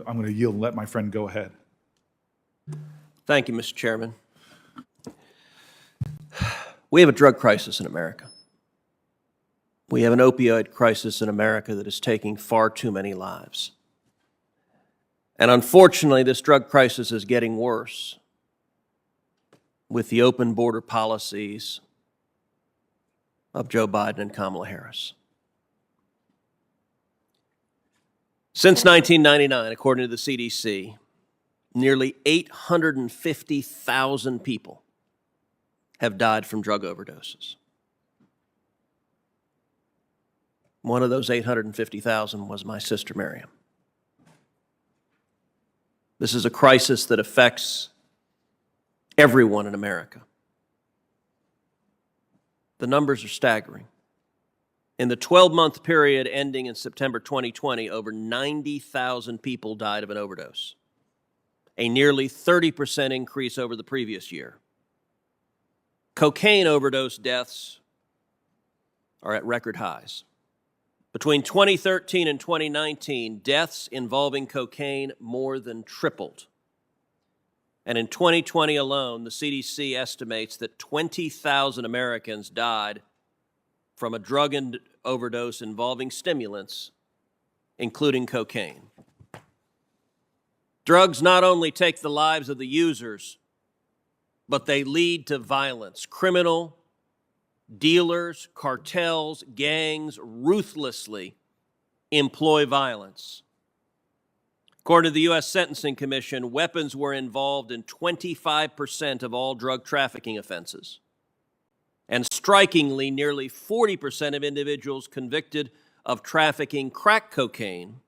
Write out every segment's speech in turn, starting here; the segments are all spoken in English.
I'm going to yield and let my friend go ahead. Thank you, Mr. Chairman. We have a drug crisis in America. We have an opioid crisis in America that is taking far too many lives. And unfortunately, this drug crisis is getting worse with the open border policies of Joe Biden and Kamala Harris. Since 1999, according to the CDC, nearly 850,000 people have died from drug overdoses. One of those 850,000 was my sister Miriam. This is a crisis that affects everyone in America. The numbers are staggering. In the 12-month period ending in September 2020, over 90,000 people died of an overdose, a nearly 30% increase over the previous year. Cocaine overdose deaths are at record highs. Between 2013 and 2019, deaths involving cocaine more than tripled. And in 2020 alone, the CDC estimates that 20,000 Americans died from a drug overdose involving stimulants, including cocaine. Drugs not only take the lives of the users, but they lead to violence. Criminal, dealers, cartels, gangs ruthlessly employ violence. According to the U.S. Sentencing Commission, weapons were involved in 25% of all drug trafficking offenses. And strikingly, nearly 40% of individuals convicted of trafficking crack cocaine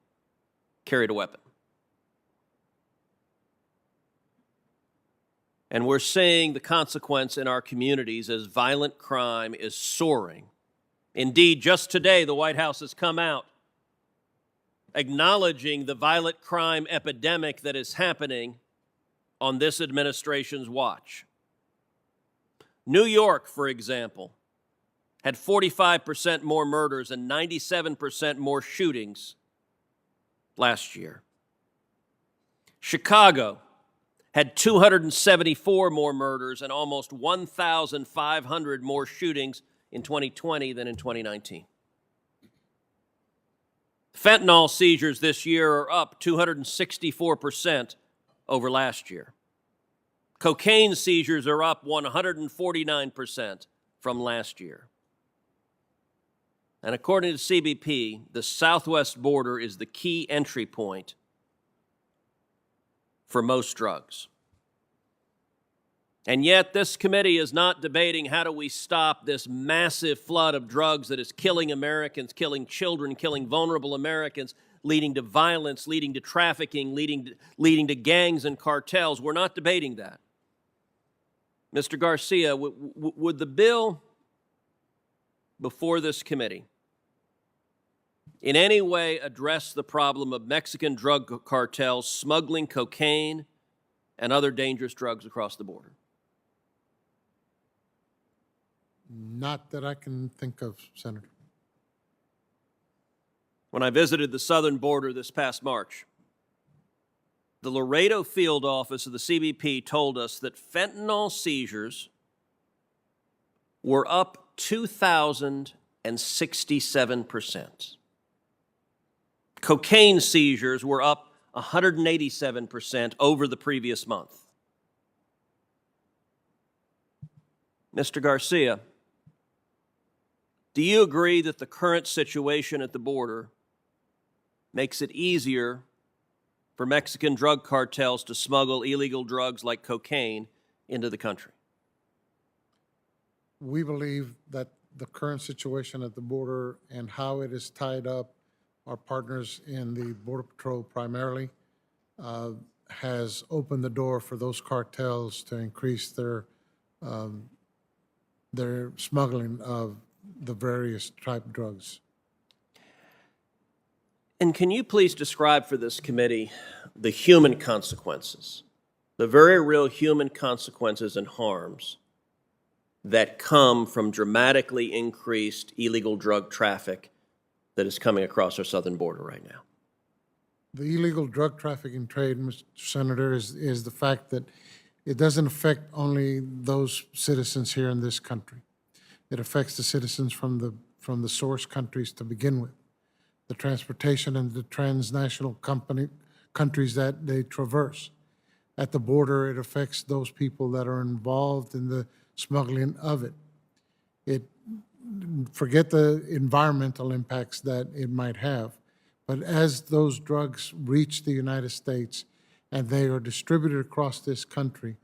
carried a weapon. And we're seeing the consequence in our communities as violent crime is soaring. Indeed, just today, the White House has come out acknowledging the violent crime epidemic that is happening on this administration's watch. New York, for example, had 45% more murders and 97% more shootings last year. Chicago had 274 more murders and almost 1,500 more shootings in 2020 than in 2019. Fentanyl seizures this year are up 264% over last year. Cocaine seizures are up 149% from last year. And according to CBP, the southwest border is the key entry point for most drugs. And yet this committee is not debating how do we stop this massive flood of drugs that is killing Americans, killing children, killing vulnerable Americans, leading to violence, leading to trafficking, leading to gangs and cartels. We're not debating that. Mr. Garcia, would the bill before this committee in any way address the problem of Mexican drug cartels smuggling cocaine and other dangerous drugs across the border? Not that I can think of, Senator. When I visited the southern border this past March, the Laredo field office of the CBP told us that fentanyl seizures were up 2,067%. Cocaine seizures were up 187% over the previous month. Mr. Garcia, do you agree that the current situation at the border makes it easier for Mexican drug cartels to smuggle illegal drugs like cocaine into the country? We believe that the current situation at the border and how it is tied up our partners in the Border Patrol primarily has opened the door for those cartels to increase their smuggling of the various type drugs. And can you please describe for this committee the human consequences, the very real human consequences and harms that come from dramatically increased illegal drug traffic that is coming across our southern border right now? The illegal drug trafficking trade, Mr. Senator, is the fact that it doesn't affect only those citizens here in this country. It affects the citizens from the source countries to begin with, the transportation and the transnational countries that they traverse. At the border, it affects those people that are involved in the smuggling of it. Forget the environmental impacts that it might have, but as those drugs reach the United States and they are distributed across this country,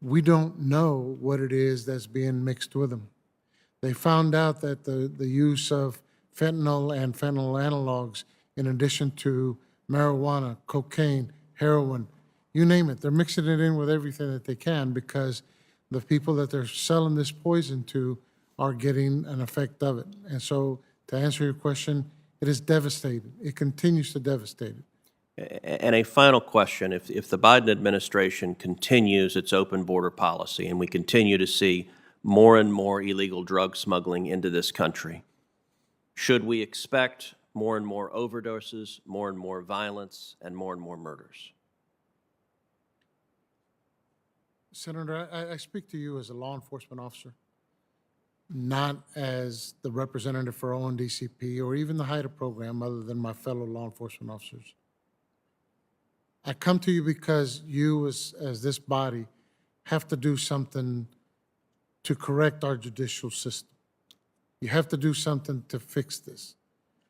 we don't know what it is that's being mixed with them. They found out that the use of fentanyl and fentanyl analogs, in addition to marijuana, cocaine, heroin, you name it, they're mixing it in with everything that they can because the people that they're selling this poison to are getting an effect of it. And so, to answer your question, it is devastating. It continues to devastate it. And a final question, if the Biden administration continues its open border policy and we continue to see more and more illegal drug smuggling into this country, should we expect more and more overdoses, more and more violence, and more murders? Senator, I speak to you as a law enforcement officer, not as the representative for ONDCP or even the HIDTA program, other than my fellow law enforcement officers. I come to you because you, as this body, have to do something to correct our judicial system. You have to do something to fix this.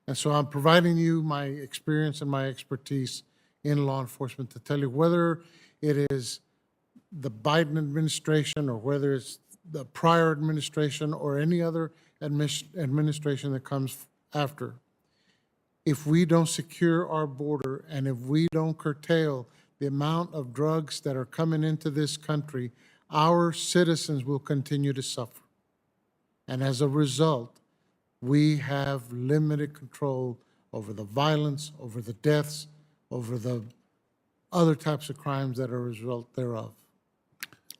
And so I'm providing you my experience and my expertise in law enforcement to tell you whether it is the Biden administration or whether it's the prior administration or any other administration that comes after. If we don't secure our border and if we don't curtail the amount of drugs that are coming into this country, our citizens will continue to suffer. And as a result, we have limited control over the violence, over the deaths, over the other types of crimes that are a result thereof.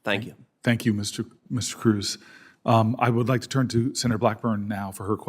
Thank you. Thank you, Mr. Cruz. I would like to turn to Senator Blackburn now for her question.